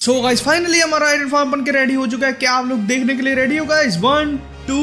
So guys finally हमारा iron farm बन के रेडी हो चुका है। क्या आप लोग देखने के लिए रेडी हो गाइस? 1 2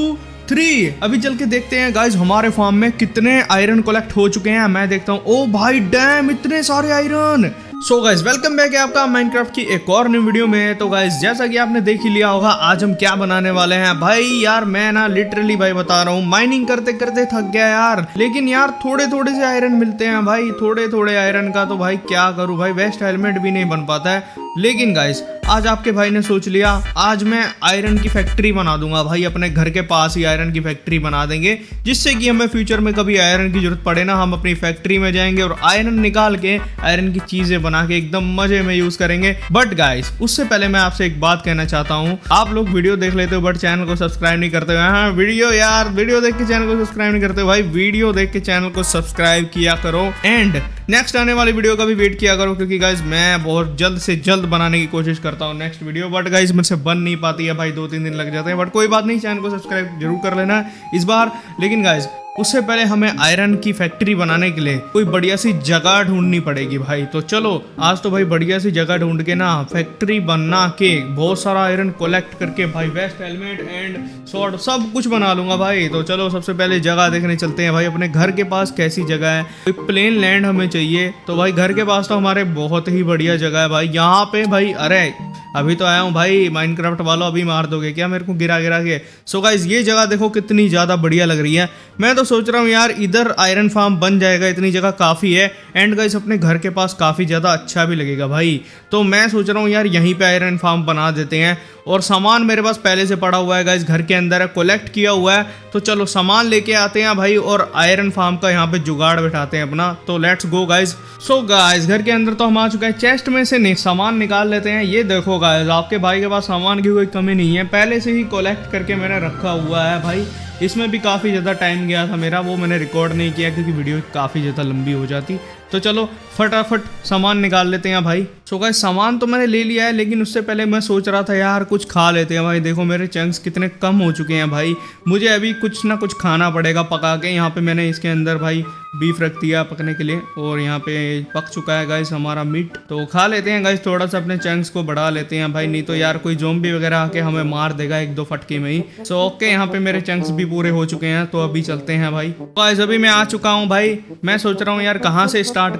3 अभी चल के देखते हैं गाइस हमारे फार्म में कितने आयरन कलेक्ट हो चुके हैं। मैं देखता हूँ। ओ भाई डैम, इतने सारे iron. So guys welcome back है आपका माइनक्राफ्ट की एक और न्यू वीडियो में। तो गाइस जैसा कि आपने देख ही लिया होगा आज हम क्या बनाने वाले हैं। भाई यार मैं ना लिटरली भाई बता रहा हूँ, माइनिंग करते करते थक गया यार। लेकिन यार थोड़े थोड़े से आयरन मिलते हैं भाई, थोड़े थोड़े आयरन का तो भाई क्या करूँ भाई, वेस्ट हेलमेट भी नहीं बन पाता है। लेकिन गाइस आज आपके भाई ने सोच लिया आज मैं आयरन की फैक्ट्री बना दूंगा भाई, अपने घर के पास ही आयरन की फैक्ट्री बना देंगे, जिससे कि हमें फ्यूचर में कभी आयरन की जरूरत पड़े ना, हम अपनी फैक्ट्री में जाएंगे और आयरन निकाल के आयरन की चीजें बना के एकदम मजे में यूज करेंगे। बट गाइस उससे पहले मैं आपसे एक बात कहना चाहता हूँ, आप लोग वीडियो देख लेते हो बट चैनल को सब्सक्राइब नहीं करते हो। हाँ वीडियो देख के चैनल को सब्सक्राइब नहीं करते हो भाई, वीडियो देख के चैनल को सब्सक्राइब किया करो एंड नेक्स्ट आने वाली वीडियो का भी वेट किया करो, क्योंकि गाइस मैं बहुत जल्द से जल्द बनाने की कोशिश करता हूँ नेक्स्ट वीडियो। बट गाइस मुझसे बन नहीं पाती है भाई, 2-3 दिन लग जाते हैं। बट कोई बात नहीं, चैनल को सब्सक्राइब जरूर कर लेना इस बार। लेकिन गाइस उससे पहले हमें आयरन की फैक्ट्री बनाने के लिए कोई बढ़िया सी जगह ढूंढनी पड़ेगी भाई। तो चलो आज तो भाई बढ़िया सी जगह ढूंढ के ना फैक्ट्री बना के बहुत सारा आयरन कलेक्ट करके भाई वेस्ट हेलमेट एंड स्वॉर्ड सब कुछ बना लूंगा भाई। तो चलो सबसे पहले जगह देखने चलते हैं भाई, अपने घर के पास कैसी जगह है। कोई प्लेन लैंड हमें चाहिए। तो भाई घर के पास तो हमारे बहुत ही बढ़िया जगह है भाई, यहाँ पे भाई। अरे अभी तो आया हूँ भाई, माइनक्राफ्ट वालों अभी मार दोगे क्या मेरे को गिरा गिरा के। सो गाइस ये जगह देखो कितनी ज़्यादा बढ़िया लग रही है। मैं तो सोच रहा हूँ यार इधर आयरन फार्म बन जाएगा, इतनी जगह काफ़ी है एंड गाइस अपने घर के पास काफ़ी ज़्यादा अच्छा भी लगेगा भाई। तो मैं सोच रहा हूँ यार यहीं पे आयरन फार्म बना देते हैं। और सामान मेरे पास पहले से पड़ा हुआ है गाइस, घर के अंदर है, कलेक्ट किया हुआ है। तो चलो सामान लेके आते हैं भाई और आयरन फार्म का यहाँ पे जुगाड़ बैठाते हैं अपना। तो let's go guys. So guys घर के अंदर तो हम आ चुके हैं, चेस्ट में से सामान निकाल लेते हैं। ये देखो गाइस आपके भाई के पास सामान की कोई कमी नहीं है, पहले से ही कलेक्ट करके मैंने रखा हुआ है भाई। इसमें भी काफ़ी ज़्यादा टाइम गया था मेरा, वो मैंने रिकॉर्ड नहीं किया क्योंकि वीडियो काफ़ी ज़्यादा लंबी हो जाती। तो चलो फटाफट सामान निकाल लेते हैं भाई। सो गाइस सामान तो मैंने ले लिया है, लेकिन उससे पहले मैं सोच रहा था यार कुछ खा लेते हैं भाई। देखो मेरे चंक्स कितने कम हो चुके हैं भाई, मुझे अभी कुछ ना कुछ खाना पड़ेगा पका के। यहाँ पे मैंने इसके अंदर भाई बीफ रख दिया पकने के लिए और यहाँ पे पक चुका है गाइस हमारा मीट। तो खा लेते हैं गाइस, थोड़ा सा अपने चंक्स को बढ़ा लेते हैं भाई, नहीं तो यार कोई ज़ॉम्बी वगैरह आके हमें मार देगा 1-2 फटके में ही। सो ओके यहाँ पे मेरे चंक्स भी पूरे हो चुके हैं, तो अभी चलते हैं भाई। गाइस अभी मैं आ चुका हूँ भाई। मैं सोच रहा हूँ यार कहाँ से स्टार्ट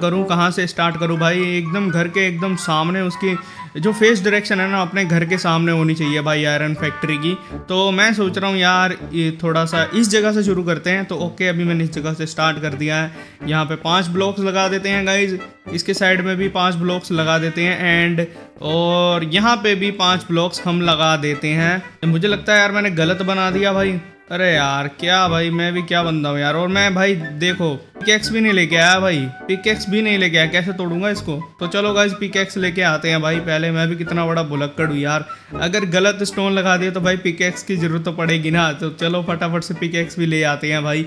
करूँ भाई। एकदम घर के एकदम सामने उसकी जो फेस डायरेक्शन है ना अपने घर के सामने होनी चाहिए भाई आयरन फैक्ट्री की। तो मैं सोच रहा हूँ यार ये थोड़ा सा इस जगह से शुरू करते हैं। तो ओके अभी मैंने इस जगह से स्टार्ट कर दिया है। यहाँ पे 5 ब्लॉक्स लगा देते हैं गाइज, इसके साइड में भी 5 ब्लॉक्स लगा देते हैं एंड और यहाँ पे भी 5 ब्लॉक्स हम लगा देते हैं। मुझे लगता है यार मैंने गलत बना दिया भाई। अरे यार क्या भाई, मैं भी क्या बंदा हूँ यार। और मैं भाई देखो पिकेक्स भी नहीं लेके आया भाई, पिकेक्स भी नहीं लेके आया, कैसे तोड़ूंगा इसको। तो चलो गाइस पिकेक्स लेके आते हैं भाई पहले। मैं भी कितना बड़ा भुलक्कड़ हूँ यार, अगर गलत स्टोन लगा दिया तो भाई पिकेक्स की जरूरत तो पड़ेगी ना। तो चलो फटाफट से पिकेक्स भी ले आते हैं भाई।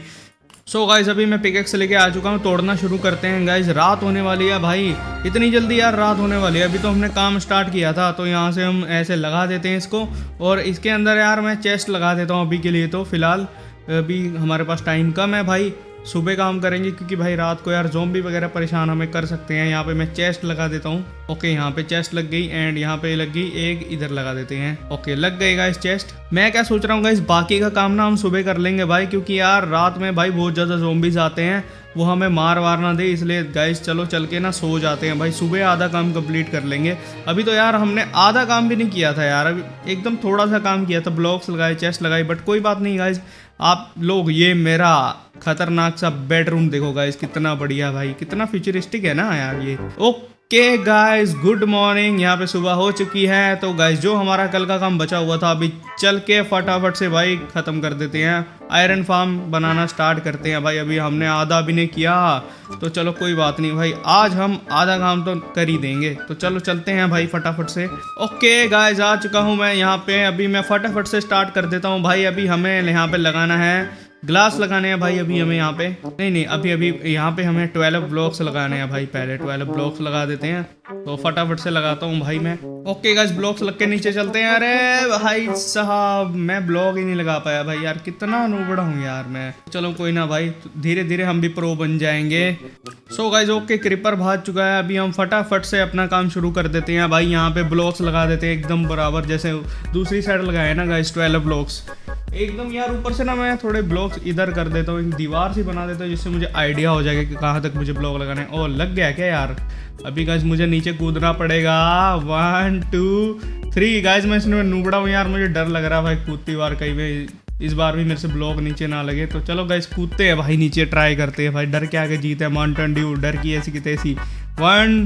सो गाइस अभी मैं पिकेक्स लेके आ चुका हूँ, तोड़ना शुरू करते हैं गाइस। रात होने वाली है भाई, इतनी जल्दी यार रात होने वाली है। अभी तो हमने काम स्टार्ट किया था, तो यहाँ से हम ऐसे लगा देते हैं इसको। और इसके अंदर यार मैं चेस्ट लगा देता हूँ अभी के लिए। तो फिलहाल अभी हमारे पास टाइम कम है भाई, सुबह काम करेंगे क्योंकि भाई रात को यार ज़ॉम्बी वगैरह परेशान हमें कर सकते हैं। यहाँ पे मैं चेस्ट लगा देता हूँ। ओके यहाँ पे चेस्ट लग गई एंड यहाँ पे लग गई एक, इधर लगा देते हैं। ओके लग गई गाइस चेस्ट। मैं क्या सोच रहा हूँ गाइस बाकी का काम ना हम सुबह कर लेंगे भाई, क्योंकि यार रात में भाई बहुत ज़्यादा ज़ॉम्बीज आते हैं, वो हमें मार वार ना दे, इसलिए गाइस चलो चल के ना सो जाते हैं भाई। सुबह आधा काम कंप्लीट कर लेंगे। अभी तो यार हमने आधा काम भी नहीं किया था यार, अभी एकदम थोड़ा सा काम किया था, ब्लॉक्स लगाए चेस्ट लगाई। बट कोई बात नहीं गाइस, आप लोग ये मेरा खतरनाक सा बेडरूम देखो गाइस, कितना बढ़िया भाई, कितना फ्यूचरिस्टिक है ना यार ये। ओके गाइस गुड मॉर्निंग, यहाँ पे सुबह हो चुकी है। तो गाइस जो हमारा कल का काम बचा हुआ था अभी चल के फटाफट से भाई ख़त्म कर देते हैं, आयरन फार्म बनाना स्टार्ट करते हैं भाई। अभी हमने आधा भी नहीं किया, तो चलो कोई बात नहीं भाई, आज हम आधा काम तो कर ही देंगे। तो चलो चलते हैं भाई फटाफट से। ओके गाइस आ चुका हूँ मैं यहाँ पे, अभी मैं फटाफट से स्टार्ट कर देता हूँ भाई। अभी हमें यहाँ पे लगाना है ग्लास लगाने हैं भाई अभी हमें यहाँ पे, नहीं अभी यहाँ पे हमें 12 ब्लॉक्स लगाने हैं भाई। पहले 12 ब्लॉक्स लगा देते हैं, तो फटाफट से लगाता हूँ भाई मैं। ओके गाइस, ब्लॉक्स लग के नीचे चलते हैं। अरे भाई साहब, मैं ब्लॉक ही नहीं लगा पाया भाई यार, कितना नूबड़ा हूँ यार मैं। चलो कोई ना भाई, धीरे धीरे हम भी प्रो बन जाएंगे। सो गाइस ओके, क्रीपर भाग चुका है। अभी हम फटाफट से अपना काम शुरू कर देते हैं भाई। यहाँ पे ब्लॉक्स लगा देते हैं एकदम बराबर, जैसे दूसरी साइड लगाए ना गाइस 12 ब्लॉक्स एकदम। यार ऊपर से ना मैं थोड़े ब्लॉक्स इधर कर देता हूँ, एक दीवार सी बना देता हूँ, जिससे मुझे आइडिया हो जाएगा कि कहाँ तक मुझे ब्लॉक लगाने हैं। ओ लग गया क्या यार? अभी गाइस मुझे नीचे कूदना पड़ेगा। 1 2 3 गाइस, मैं इसमें नूबड़ा हूँ यार, मुझे डर लग रहा है भाई कूदती बार, कहीं भी इस बार भी मेरे से ब्लॉक नीचे ना लगे। तो चलो गाइस कूदते हैं भाई, नीचे ट्राई करते हैं भाई। डर के आगे जीते है माउंटेन ड्यू, डर की ऐसी की तैसी। 1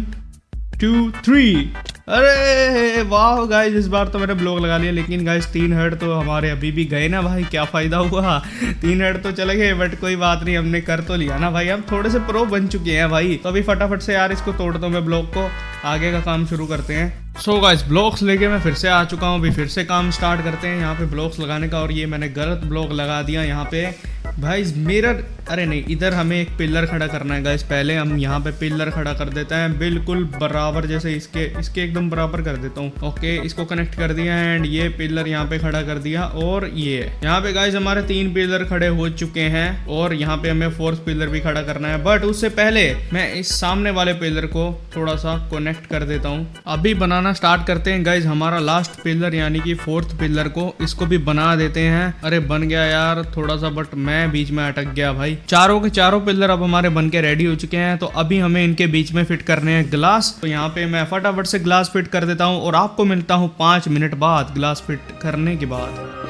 2 3। अरे वाह गाइस, इस बार तो मैंने ब्लॉक लगा लिया, लेकिन गाइस 3 हेड तो हमारे अभी भी गए ना भाई, क्या फ़ायदा हुआ। 3 हेड तो चले गए, बट कोई बात नहीं, हमने कर तो लिया ना भाई। हम थोड़े से प्रो बन चुके हैं भाई। तो अभी फटाफट से यार इसको तोड़ता हूँ मैं ब्लॉक को, आगे का काम शुरू करते हैं। सो गाइस ब्लॉक्स लेके मैं फिर से आ चुका हूँ। अभी फिर से काम स्टार्ट करते हैं यहाँ पे ब्लॉक्स लगाने का। और ये मैंने गलत ब्लॉक लगा दिया यहाँ पे भाई, मिरर। अरे नहीं, इधर हमें एक पिलर खड़ा करना है गाइस। पहले हम यहाँ पे पिलर खड़ा कर देते हैं बिल्कुल बराबर, जैसे इसके एकदम बराबर कर देता हूँ। ओके, इसको कनेक्ट कर दिया एंड ये पिलर यहाँ पे खड़ा कर दिया। और ये यहाँ पे गाइस हमारे 3 पिलर खड़े हो चुके हैं, और यहाँ पे हमें 4th पिलर भी खड़ा करना है। बट उससे पहले मैं इस सामने वाले पिलर को थोड़ा सा कनेक्ट कर देता हूँ। अभी बनाना स्टार्ट करते हैं गाइस हमारा लास्ट पिलर, यानी कि 4th पिलर को, इसको भी बना देते हैं। अरे बन गया यार थोड़ा सा, बट मैं बीच में अटक गया भाई। चारों के चारों पिलर अब हमारे बन के रेडी हो चुके हैं। तो अभी हमें इनके बीच में फिट करने हैं ग्लास। तो यहाँ पे मैं फटाफट से ग्लास फिट कर देता हूँ, और आपको मिलता हूँ 5 मिनट बाद ग्लास फिट करने के बाद।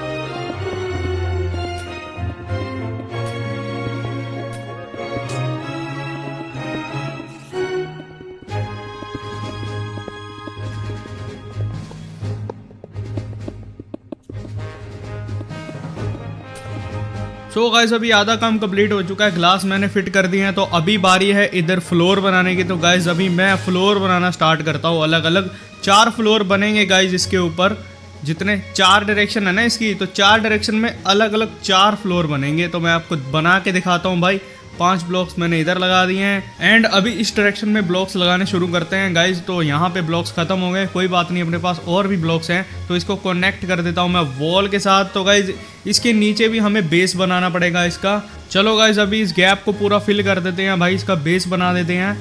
सो गाइस अभी आधा काम कंप्लीट हो चुका है, ग्लास मैंने फिट कर दिए हैं। तो अभी बारी है इधर फ्लोर बनाने की। तो गाइस अभी मैं फ्लोर बनाना स्टार्ट करता हूँ। अलग अलग 4 फ्लोर बनेंगे गाइस इसके ऊपर। जितने 4 डायरेक्शन है ना इसकी, तो 4 डायरेक्शन में अलग अलग 4 फ्लोर बनेंगे। तो मैं आपको बना के दिखाता हूँ भाई। 5 ब्लॉक्स मैंने इधर लगा दिए हैं, एंड अभी इस डायरेक्शन में ब्लॉक्स लगाने शुरू करते हैं गाइज। तो यहाँ पे ब्लॉक्स खत्म हो गए, कोई बात नहीं, अपने पास और भी ब्लॉक्स हैं। तो इसको कनेक्ट कर देता हूँ मैं वॉल के साथ। तो गाइज इसके नीचे भी हमें बेस बनाना पड़ेगा इसका। चलो गाइज अभी इस गैप को पूरा फिल कर देते हैं भाई, इसका बेस बना देते हैं।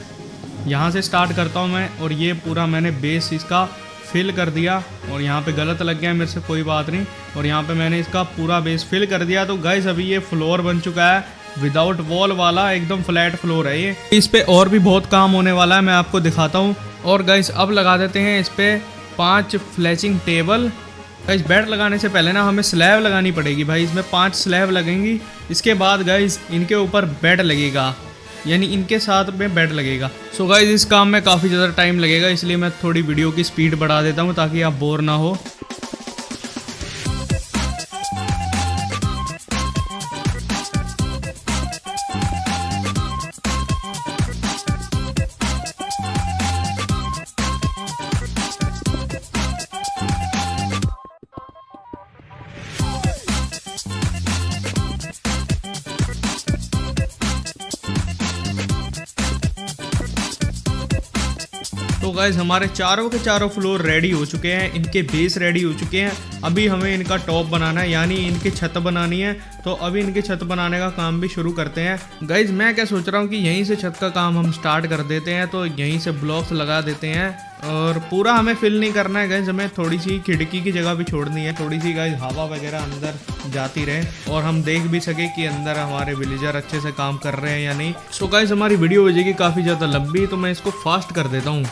यहाँ से स्टार्ट करता हूँ मैं, और ये पूरा मैंने बेस इसका फिल कर दिया। और यहाँ पे गलत लग गया मेरे से, कोई बात नहीं। और यहाँ पे मैंने इसका पूरा बेस फिल कर दिया। तो गाइज अभी ये फ्लोर बन चुका है विदाउट वॉल वाला, एकदम फ्लैट फ्लोर है ये। इस पे और भी बहुत काम होने वाला है, मैं आपको दिखाता हूँ। और गाइस अब लगा देते हैं इस पे 5 फ्लैचिंग टेबल। गाइस बेड लगाने से पहले ना हमें स्लैब लगानी पड़ेगी भाई, इसमें 5 स्लैब लगेंगी। इसके बाद गाइस इनके ऊपर बेड लगेगा, यानी इनके साथ में बेड लगेगा। सो गाइस इस काम में काफ़ी ज़्यादा टाइम लगेगा, इसलिए मैं थोड़ी वीडियो की स्पीड बढ़ा देता हूँ ताकि आप बोर ना हो। तो गाइज हमारे चारों के चारों फ्लोर रेडी हो चुके हैं, इनके बेस रेडी हो चुके हैं। अभी हमें इनका टॉप बनाना है, यानी इनकी छत बनानी है। तो अभी इनकी छत बनाने का काम भी शुरू करते हैं। गाइज मैं क्या सोच रहा हूँ कि यहीं से छत का काम हम स्टार्ट कर देते हैं। तो यहीं से ब्लॉक्स लगा देते हैं, और पूरा हमें फिल नहीं करना है गाइज, हमें थोड़ी सी खिड़की की जगह भी छोड़नी है, थोड़ी सी गाइज हवा वगैरह अंदर जाती रहे, और हम देख भी सके कि अंदर हमारे विलेजर अच्छे से काम कर रहे हैं या नहीं। सो गाइज हमारी वीडियो हो जाएगी काफ़ी ज़्यादा लंबी, तो मैं इसको फास्ट कर देता हूँ।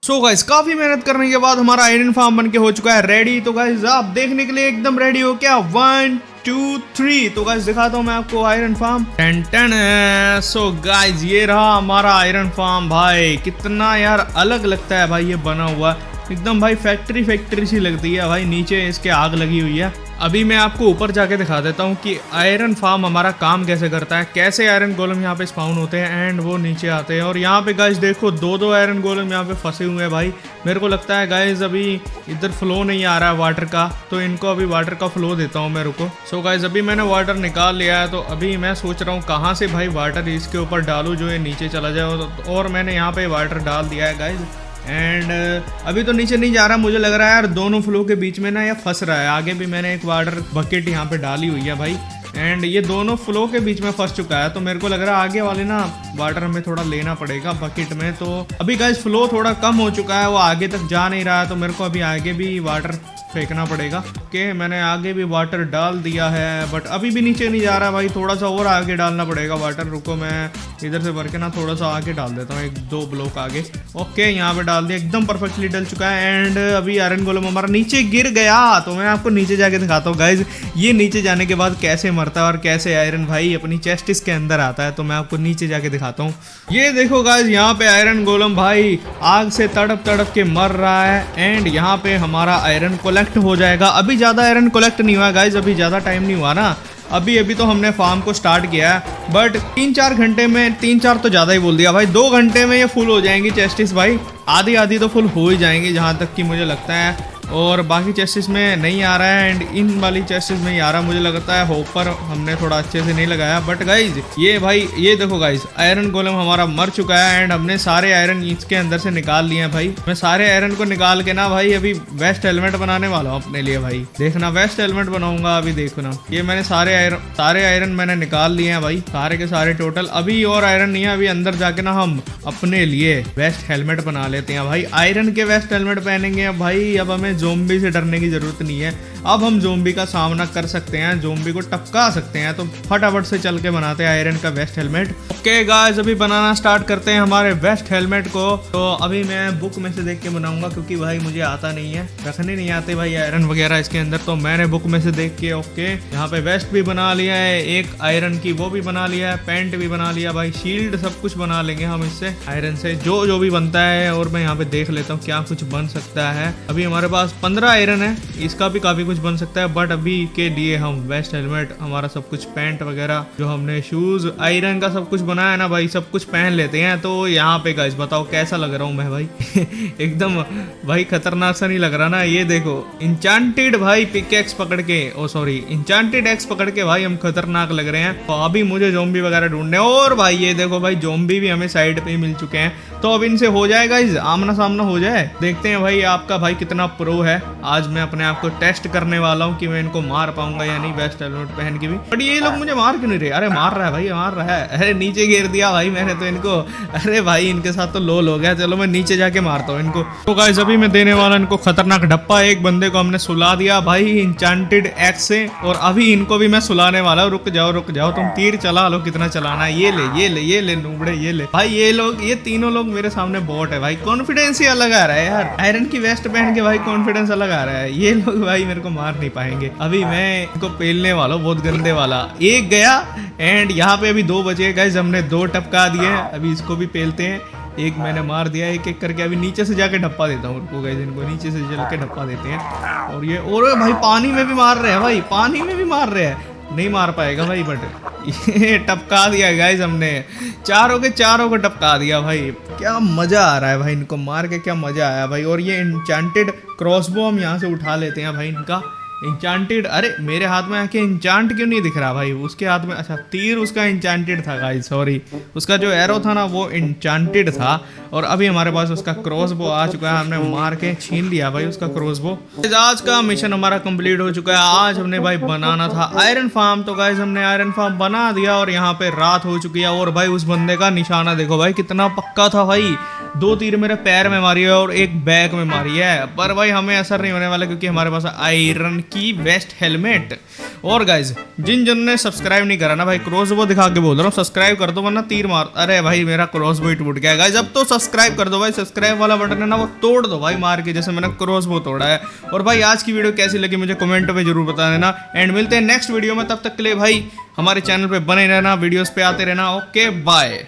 सो गाइस काफी मेहनत करने के बाद हमारा आयरन फार्म बन के हो चुका है रेडी। तो गाइस आप देखने के लिए एकदम रेडी हो क्या? 1 2 3। तो गाइस दिखाता हूँ मैं आपको आयरन फार्म। सो गाइस ये रहा हमारा आयरन फार्म भाई। कितना यार अलग लगता है भाई ये बना हुआ, एकदम भाई फैक्ट्री सी लगती है भाई। नीचे इसके आग लगी हुई है। अभी मैं आपको ऊपर जाके दिखा देता हूँ कि आयरन फार्म हमारा काम कैसे करता है, कैसे आयरन गोलम यहाँ पे स्पाउन होते हैं एंड वो नीचे आते हैं। और यहाँ पे गाइस देखो दो आयरन गोलम यहाँ पे फंसे हुए हैं भाई। मेरे को लगता है गाइस अभी इधर फ्लो नहीं आ रहा है वाटर का, तो इनको अभी वाटर का फ्लो देता हूँ मैं, रुको। सो गाइस अभी मैंने वाटर निकाल लिया है, तो अभी मैं सोच रहा हूँ कहाँ से भाई वाटर इसके ऊपर डालूँ जो ये नीचे चला जाए। और मैंने यहाँ पे वाटर डाल दिया है गाइस एंड अभी तो नीचे नहीं जा रहा। मुझे लग रहा है यार दोनों फ्लो के बीच में ना ये फंस रहा है। आगे भी मैंने एक वाटर बकेट यहाँ पे डाली हुई है भाई एंड ये दोनों फ्लो के बीच में फंस चुका है। तो मेरे को लग रहा है आगे वाले ना वाटर हमें थोड़ा लेना पड़ेगा बकेट में। तो अभी गाइस फ्लो थोड़ा कम हो चुका है, वो आगे तक जा नहीं रहा है, तो मेरे को अभी आगे भी वाटर फेंकना पड़ेगा। ओके मैंने आगे भी वाटर डाल दिया है बट अभी भी नीचे नहीं जा रहा भाई, थोड़ा सा और आगे डालना पड़ेगा वाटर। रुको मैं इधर से भर के ना थोड़ा सा आगे डाल देता हूँ, 1-2 ब्लॉक आगे। ओके यहाँ पे डाल दिया, एकदम परफेक्टली डल चुका है एंड अभी आयरन गोलम हमारा नीचे गिर गया। तो मैं आपको नीचे जाके दिखाता हूँ गाइज ये नीचे जाने के बाद कैसे मरता है और कैसे आयरन भाई अपनी चेस्ट के अंदर आता है। तो मैं आपको नीचे जाके दिखाता हूँ। ये देखो गाइज यहाँ पे आयरन गोलम भाई आग से तड़प तड़प के मर रहा है एंड यहाँ पे हमारा आयरन कलेक्ट हो जाएगा। अभी ज़्यादा आयरन कलेक्ट नहीं हुआ गाइज, अभी ज़्यादा टाइम नहीं हुआ ना, अभी तो हमने फार्म को स्टार्ट किया है बट 3-4 घंटे में, 3-4 तो ज़्यादा ही बोल दिया भाई, 2 घंटे में ये फुल हो जाएंगी चेस्टिस भाई। आधी तो फुल हो ही जाएंगी जहाँ तक कि मुझे लगता है, और बाकी चेस्टिस में नहीं आ रहा है एंड इन वाली चेस्टिस में ही आ रहा है। मुझे लगता है होपर हमने थोड़ा अच्छे से नहीं लगाया बट गाइज ये भाई ये देखो गाइज आयरन गोलम हमारा मर चुका है एंड हमने सारे आयरन इसके अंदर से निकाल लिए हैं भाई। मैं सारे आयरन को निकाल के ना भाई अभी वेस्ट हेलमेट बनाने वाला हूँ अपने लिए भाई। देखना वेस्ट हेलमेट बनाऊंगा अभी, देखना ये मैंने सारे आयरन मैंने निकाल लिए हैं भाई, सारे के सारे टोटल। अभी और आयरन नहीं है, अभी अंदर जाके ना हम अपने लिए वेस्ट हेलमेट बना लेते हैं भाई। आयरन के वेस्ट हेलमेट पहनेंगे अब भाई, अब हमें ज़ोंबी से डरने की जरूरत नहीं है। अब हम ज़ोंबी का सामना कर सकते हैं, ज़ोंबी को टपका सकते हैं। तो फटाफट से चल के बनाते हैं आयरन का वेस्ट हेलमेट। ओके गाइस अभी बनाना स्टार्ट करते हैं हमारे वेस्ट हेलमेट को। तो अभी मैं बुक में से देख के बनाऊंगा क्योंकि भाई मुझे आता नहीं है, रखने नहीं आते भाई आयरन वगैरह इसके अंदर, तो मैंने बुक में से देख के ओके यहाँ पे वेस्ट भी बना लिया है, एक आयरन की वो भी बना लिया है, पैंट भी बना लिया भाई, शील्ड सब कुछ बना लेंगे हम इससे आयरन से जो भी बनता है। और मैं यहाँ पे देख लेता हूँ क्या कुछ बन सकता है। अभी हमारे पास 15 आयरन है, इसका भी काफी कुछ बन सकता है बट अभी के लिए हम वेस्ट हेलमेट हमारा सब कुछ पैंट वगैरह जो हमने शूज आयरन का सब कुछ बनाया ना भाई सब कुछ पहन लेते हैं। तो यहाँ पे गाइस बताओ कैसा लग रहा हूँ मैं भाई एकदम भाई खतरनाक सा नहीं लग रहा ना। ये देखो इंचांटेड भाई पिकेक्स पकड़ के, ओ सॉरी इंचांटेड एक्स पकड़ के भाई हम खतरनाक लग रहे हैं। तो अभी मुझे ज़ोंबी वगैरह ढूंढने, और भाई ये देखो भाई ज़ोंबी भी हमें साइड पे ही मिल चुके हैं। तो अब इनसे हो जाए गाइस आमना सामना हो जाए, देखते हैं भाई आपका भाई कितना प्रो है। आज मैं अपने आप को टेस्ट करने वाला हूँ कि मैं इनको मार पाऊंगा या नहीं वेस्ट हेलमेट पहन के भी। बट ये लोग मुझे मार क्यों नहीं रहे? अरे मार रहा है भाई, मार रहा है। अरे नीचे गिर दिया भाई मैंने तो इनको। अरे भाई इनके साथ तो लोल हो गया, चलो मैं नीचे जाके मारता हूँ इनको। तो गाइस अभी मैं देने वाला इनको खतरनाक ढप्पा। एक बंदे को हमने सुला दिया भाई इंचांटेड एक्स से, और अभी इनको भी मैं सुलाने वाला हूँ। रुक जाओ तुम तीर चला लो, कितना चलाना है। ये ले नूबड़े, ये ले भाई। ये तीनों लोग मेरे सामने बॉट है भाई। कॉन्फिडेंस ही अलग आ रहा है यार, आयरन की वेस्ट पहन के भाई कॉन्फिडेंस अलग आ रहा है। ये लोग भाई मेरे को मार नहीं पाएंगे। अभी मैं इनको पेलने वाला हूँ, बहुत गंदे वाला। एक गया एंड यहाँ पे अभी 2 बचे गाइस, हमने 2 टपका दिए हैं। अभी इसको भी पेलते हैं, एक मैंने मार दिया एक करके। अभी नीचे से जाके ढप्पा देता हूँ उनको गाइस, इनको नीचे से चल के ढप्पा देते हैं। और ये और भाई पानी में भी मार रहे हैं भाई, पानी में भी मार रहे हैं। नहीं मार पाएगा भाई बट ये टपका दिया गाइस हमने, चारों को टपका दिया भाई। क्या मजा आ रहा है भाई इनको मार के, क्या मजा आया भाई। और ये इंचांटेड क्रॉसबो हम यहाँ से उठा लेते हैं भाई इनका इंचांटेड। अरे मेरे हाथ में आके इंचांट क्यों नहीं दिख रहा भाई? उसके हाथ में, अच्छा तीर उसका इंचांटेड था गाइस, सॉरी। उसका जो एरो था ना वो इंचांटेड था। और अभी हमारे पास उसका क्रॉसबो आ चुका है, हमने मार के छीन लिया भाई उसका क्रॉसबो। आज का मिशन हमारा कंप्लीट हो चुका है। आज हमने भाई बनाना था आयरन फार्म, तो गाइस हमने आयरन फार्म बना दिया और यहाँ पे रात हो चुकी है। और भाई उस बंदे का निशाना देखो भाई कितना पक्का था भाई। 2 तीर मेरे पैर में मारी है और एक बैक में मारी है, पर भाई हमें असर नहीं होने वाला क्योंकि हमारे पास आयरन की वेस्ट हेलमेट। और गाइज जिन ने सब्सक्राइब नहीं करा ना भाई, क्रॉसबो दिखा के बोल रहा हूँ सब्सक्राइब कर दो वरना तीर मार। अरे भाई मेरा क्रॉसबो ही टूट गया गाइज। अब तो सब्सक्राइब कर दो भाई, सब्सक्राइब वाला बटन है ना वो तोड़ दो भाई मार के, जैसे मैंने क्रॉसबो तोड़ा है। और भाई आज की वीडियो कैसी लगी मुझे कमेंट में जरूर बता देना। एंड मिलते हैं नेक्स्ट वीडियो में, तब तक के लिए भाई हमारे चैनल पे बने रहना, वीडियोस पे आते रहना। Okay bye.